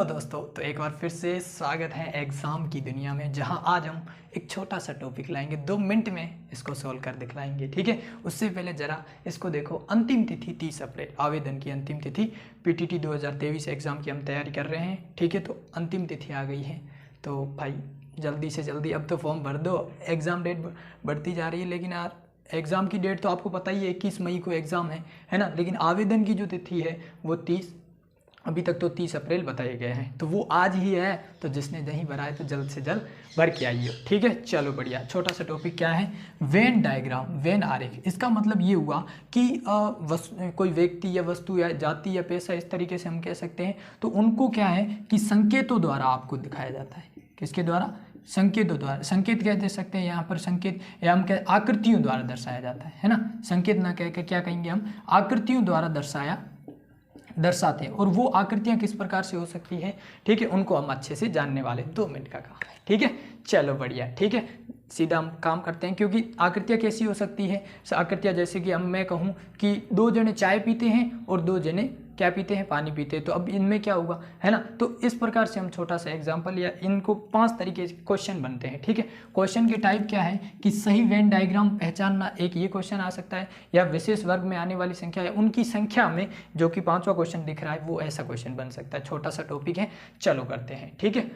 दोस्तों, तो एक बार फिर से स्वागत है एग्ज़ाम की दुनिया में, जहां आज हम एक छोटा सा टॉपिक लाएंगे। 2 मिनट में इसको सॉल्व कर दिखलाएंगे। ठीक है, उससे पहले ज़रा इसको देखो। अंतिम तिथि 30 अप्रैल, आवेदन की अंतिम तिथि। पीटीटी 2023 एग्ज़ाम की हम तैयारी कर रहे हैं। ठीक है, तो अंतिम तिथि आ गई है, तो भाई जल्दी से जल्दी अब तो फॉर्म भर दो। एग्ज़ाम डेट बढ़ती जा रही है, लेकिन यार एग्ज़ाम की डेट तो आपको पता ही है, 21 मई को एग्ज़ाम है ना। लेकिन आवेदन की जो तिथि है वो 30, अभी तक तो 30 अप्रैल बताए गए हैं, तो वो आज ही है। तो जिसने नहीं भरा है तो जल्द से जल्द भर के आइए। ठीक है, चलो बढ़िया। छोटा सा टॉपिक क्या है? वेन डायग्राम, वेन आरेख। इसका मतलब ये हुआ कि कोई व्यक्ति या वस्तु या जाति या पेशा, इस तरीके से हम कह सकते हैं, तो उनको क्या है कि संकेतों द्वारा आपको दिखाया जाता है। किसके द्वारा? संकेतों द्वारा। संकेत कह दे सकते हैं यहाँ पर, संकेत या हम कह आकृतियों द्वारा दर्शाया जाता है ना। संकेत ना कह के क्या कहेंगे हम? आकृतियों द्वारा दर्शाते हैं। और वो आकृतियां किस प्रकार से हो सकती है, ठीक है, उनको हम अच्छे से जानने वाले। 2 मिनट का काम है। ठीक है, चलो बढ़िया। ठीक है, सीधा हम काम करते हैं। क्योंकि आकृतियां कैसी हो सकती है? आकृतियां जैसे कि मैं कहूँ कि 2 जने चाय पीते हैं और 2 जने क्या पीते हैं? पानी पीते हैं। तो अब इनमें क्या होगा, है ना। तो इस प्रकार से हम छोटा सा एग्जाम्पल, या इनको 5 तरीके से क्वेश्चन बनते हैं। ठीक है, क्वेश्चन की टाइप क्या है कि सही वेन डायग्राम पहचानना, एक ये क्वेश्चन आ सकता है, या विशेष वर्ग में आने वाली संख्या है उनकी संख्या में, जो कि 5वां क्वेश्चन दिख रहा है, वो ऐसा क्वेश्चन बन सकता है। छोटा सा टॉपिक है, चलो करते हैं। ठीक है,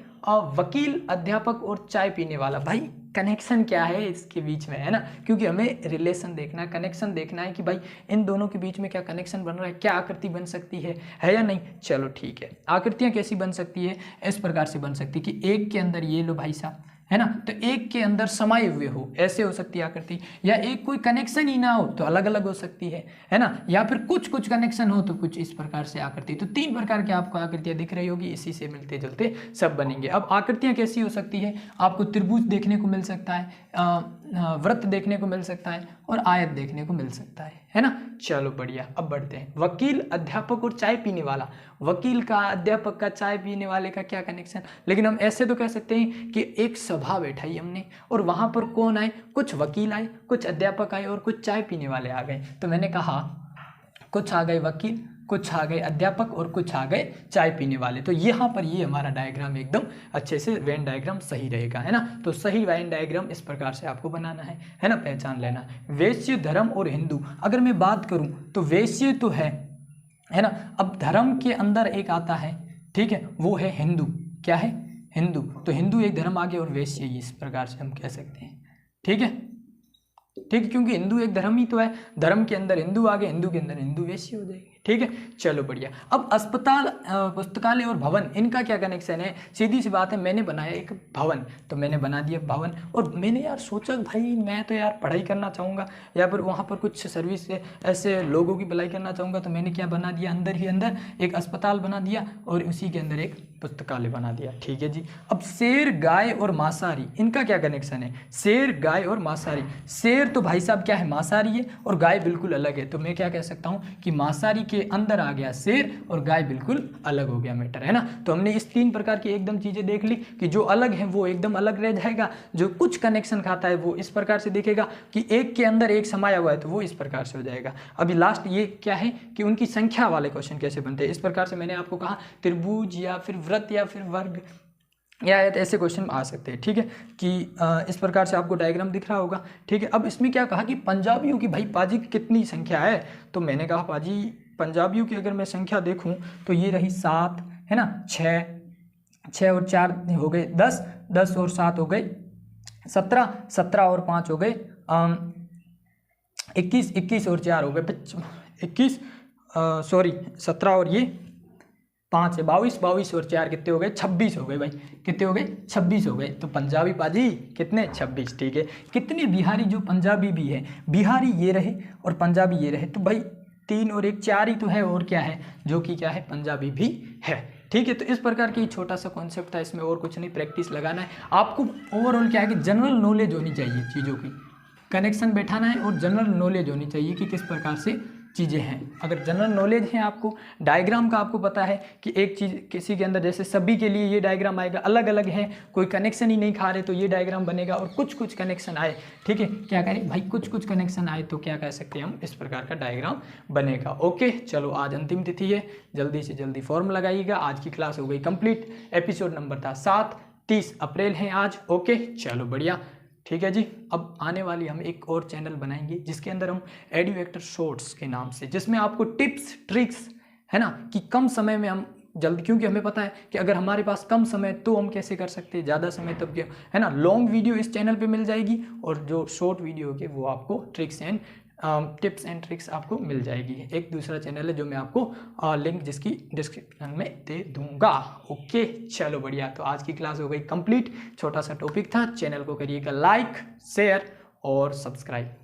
वकील, अध्यापक और चाय पीने वाला, भाई कनेक्शन क्या है इसके बीच में, है ना। क्योंकि हमें रिलेशन देखना है, कनेक्शन देखना है कि भाई इन दोनों के बीच में क्या कनेक्शन बन रहा है, क्या आकृति बन सकती है या नहीं। चलो ठीक है, आकृतियां कैसी बन सकती है? इस प्रकार से बन सकती है कि एक के अंदर ये लो भाई साहब, है ना, तो एक के अंदर समाये हुए हो, ऐसे हो सकती है आकृति। या एक कोई कनेक्शन ही ना हो तो अलग अलग हो सकती है ना। या फिर कुछ कुछ कनेक्शन हो तो कुछ इस प्रकार से आकृति। तो 3 प्रकार की आपको आकृतियां दिख रही होगी, इसी से मिलते जुलते सब बनेंगे। अब आकृतियां कैसी हो सकती है? आपको त्रिभुज देखने को मिल सकता है, वृत्त देखने को मिल सकता है, और आयत देखने को मिल सकता है ना। चलो बढ़िया, अब बढ़ते हैं। वकील, अध्यापक और चाय पीने वाला। वकील का, अध्यापक का, चाय पीने वाले का क्या कनेक्शन? लेकिन हम ऐसे तो कह सकते हैं कि एक सभा बैठाई हमने, और वहां पर कौन आए? कुछ वकील आए, कुछ अध्यापक आए, और कुछ चाय पीने वाले आ गए। तो मैंने कहा कुछ आ गए वकील, कुछ आ गए अध्यापक, और कुछ आ गए चाय पीने वाले। तो यहाँ पर ये हमारा डायग्राम एकदम अच्छे से वेन डायग्राम सही रहेगा, है ना। तो सही वेन डायग्राम इस प्रकार से आपको बनाना है ना, पहचान लेना। वैश्य, धर्म और हिंदू। अगर मैं बात करूं तो वैश्य तो है ना। अब धर्म के अंदर एक आता है, ठीक है, वो है हिंदू। क्या है? हिंदू। तो हिंदू एक धर्म आ गया, और वैश्य इस प्रकार से हम कह सकते हैं। ठीक है, ठीक, क्योंकि हिंदू एक धर्म ही तो है। धर्म के अंदर हिंदू आ गए, हिंदू के अंदर हिंदू वैश्य हो जाएगी। ठीक है, चलो बढ़िया। अब अस्पताल, पुस्तकालय और भवन, इनका क्या कनेक्शन है? सीधी सी बात है, मैंने बनाया एक भवन, तो मैंने बना दिया भवन। और मैंने यार सोचा भाई मैं तो यार पढ़ाई करना चाहूँगा, या फिर वहाँ पर कुछ सर्विस से ऐसे लोगों की भलाई करना चाहूँगा, तो मैंने क्या बना दिया? अंदर ही अंदर एक अस्पताल बना दिया, और उसी के अंदर एक पुस्तकालय बना दिया। ठीक है जी। अब शेर, गाय और मांसाहारी, इनका क्या कनेक्शन है? शेर, गाय और मांसाहारी। शेर तो भाई साहब क्या है? मांसाहारी है, और गाय बिल्कुल अलग है। तो मैं क्या कह सकता हूँ कि मांसाहारी के अंदर आ गया शेर, और गाय बिल्कुल अलग हो गया मैटर, है ना। तो हमने इस 3 प्रकार की एकदम चीजें देख ली कि जो अलग है वो एकदम अलग रह जाएगा, जो कुछ कनेक्शन खाता है वो इस प्रकार से दिखेगा कि एक के अंदर एक समाया हुआ है, तो वो इस प्रकार से हो जाएगा। अभी लास्ट ये क्या है कि उनकी संख्या वाले क्वेश्चन कैसे बनते हैं। इस प्रकार से मैंने आपको कहा त्रिभुज, या फिर वृत्त, या फिर वर्ग, या ऐसे क्वेश्चन आ सकते हैं। ठीक है, कि इस प्रकार से आपको डायग्राम दिख रहा होगा। ठीक है, अब इसमें क्या कहा कि पंजाबियों की, भाई पाजी कितनी संख्या है? तो मैंने कहा पाजी पंजाबियों की अगर मैं संख्या देखूं तो ये रही 7, है ना, 6 और 4 हो गए 10, 10 और 7 हो गए 17, 17 और 5 हो गए 21, 21 और 4 हो गए 21, सॉरी 17 और ये 5 है 22, 22 और 4 कितने हो गए? 26 हो गए भाई। कितने हो गए? 26 हो गए। तो पंजाबी पाजी कितने? 26। ठीक है, कितने बिहारी जो पंजाबी भी है? बिहारी ये रहे और पंजाबी ये रहे, तो भाई 3 और 1 4 ही तो है, और क्या है जो कि क्या है? पंजाबी भी है। ठीक है, तो इस प्रकार की छोटा सा कॉन्सेप्ट था, इसमें और कुछ नहीं, प्रैक्टिस लगाना है आपको। ओवरऑल क्या है कि जनरल नॉलेज होनी चाहिए, चीज़ों की कनेक्शन बैठाना है, और जनरल नॉलेज होनी चाहिए कि किस प्रकार से चीज़ें हैं। अगर जनरल नॉलेज है आपको, डायग्राम का आपको पता है कि एक चीज़ किसी के अंदर, जैसे सभी के लिए ये डायग्राम आएगा, अलग अलग है, कोई कनेक्शन ही नहीं खा रहे तो ये डायग्राम बनेगा, और कुछ कुछ कनेक्शन आए, ठीक है, क्या करें भाई, कुछ कुछ कनेक्शन आए तो क्या कह सकते हैं हम, इस प्रकार का डायग्राम बनेगा। ओके, चलो आज अंतिम तिथि है, जल्दी से जल्दी फॉर्म लगाइएगा। आज की क्लास हो गई कंप्लीट। एपिसोड नंबर था 7, 30 अप्रैल है आज। ओके, चलो बढ़िया, ठीक है जी। अब आने वाली हम एक और चैनल बनाएंगे जिसके अंदर हम एडुवेक्टर शॉर्ट्स के नाम से, जिसमें आपको टिप्स ट्रिक्स है ना, कि कम समय में हम जल्दी, क्योंकि हमें पता है कि अगर हमारे पास कम समय तो हम कैसे कर सकते हैं, ज़्यादा समय तब क्या है ना, लॉन्ग वीडियो इस चैनल पे मिल जाएगी, और जो शॉर्ट वीडियो के वो आपको tricks and tips and tricks आपको मिल जाएगी। एक दूसरा चैनल है जो मैं आपको लिंक जिसकी डिस्क्रिप्शन में दे दूंगा। ओके, चलो बढ़िया। तो आज की क्लास हो गई कंप्लीट, छोटा सा टॉपिक था। चैनल को करिएगा लाइक, शेयर और सब्सक्राइब।